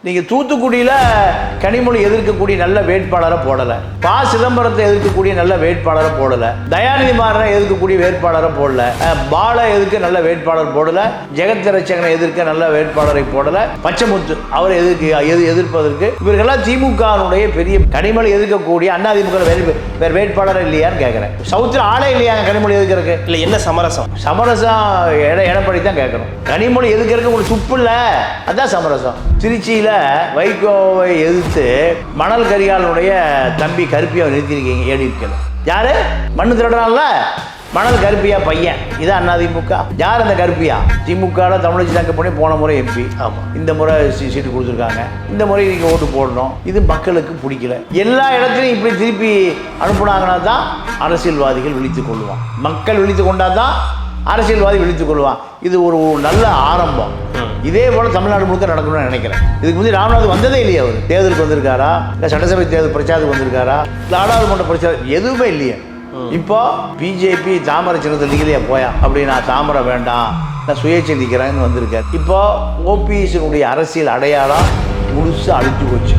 நீங்க தூத்துக்குடியில கனிமொழி எதிர்க்கக்கூடிய நல்ல வேட்பாளரை போடல, ப. சிதம்பரத்தை எதிர்க்கக்கூடிய நல்ல வேட்பாளரை போடல, தயாநிதி மாறனை எதிர்க்கக்கூடிய வேட்பாளரை போடல, பால எதிர்க்க நல்ல வேட்பாளர் போடல, ஜெகத் ரட்சகனை எதிர்க்க நல்ல வேட்பாளரை போடல, பச்சைமுத்து அவரை எதிர்ப்பதற்கு இவர்களெல்லாம் திமுகவுடைய பெரிய கனிமொழி எதிர்க்கக்கூடிய அதிமுக வேற வேட்பாளர் இல்லையான்னு கேட்கிறேன். சவுத்தில் ஆளே இல்லையா கனிமொழி எதிர்க்கிறதுக்கு? இல்லை, என்ன சமரசம்? சமரசம் எடப்பாடி தான் கேட்கணும். கனிமொழி எதிர்க்கிறதுக்கு உங்களுக்கு துப்பு இல்லை, அதான் சமரசம். திருச்சியில் வைகோவை எதிர்த்து மணல் கரிகாலனுடைய தம்பி கருப்பியை நிறுத்திருக்கீங்க. ஏடிக்கல யாரு? மண்ணு திருடுறான்ல மணல் கருப்பியா பையன். இதான் அதிமுக. யார் அந்த கருப்பியா? திமுக தமிழச்சி தங்க பண்ணி போன முறை எம்பி. ஆமாம், இந்த முறை சீட்டு கொடுத்துருக்காங்க. இந்த முறை நீங்கள் ஓட்டு போடணும். இது மக்களுக்கு பிடிக்கல. எல்லா இடத்துலையும் இப்படி திருப்பி அனுப்புனாங்கன்னா தான் அரசியல்வாதிகள் விழித்துக் கொள்வான். மக்கள் விழித்து கொண்டா தான் அரசியல்வாதி விழித்துக் கொள்வான். இது ஒரு நல்ல ஆரம்பம். இதே போல தமிழ்நாடு முழுக்க நடக்கணும்னு நினைக்கிறேன். இதுக்கு முந்தைய ராமநாத் வந்ததே இல்லையா? அவர் தேர்தலுக்கு வந்திருக்காரா? இல்லை சட்டசபை தேர்தல் பிரச்சாரத்துக்கு வந்திருக்காரா? இல்லை நாடாளுமன்ற பிரச்சாரம் எதுவுமே இல்லையே. இப்போ பிஜேபி தாமரை சின்னத்தில் நிற்கலையா போயா அப்படி நான் தாமரை வேண்டாம், நான் சுயேட்சை நிற்கிறேன்னு வந்திருக்கேன். இப்போ ஓபிஎஸ்னுடைய அரசியல் அடையாளம் முழுசாக அழிச்சு போச்சு.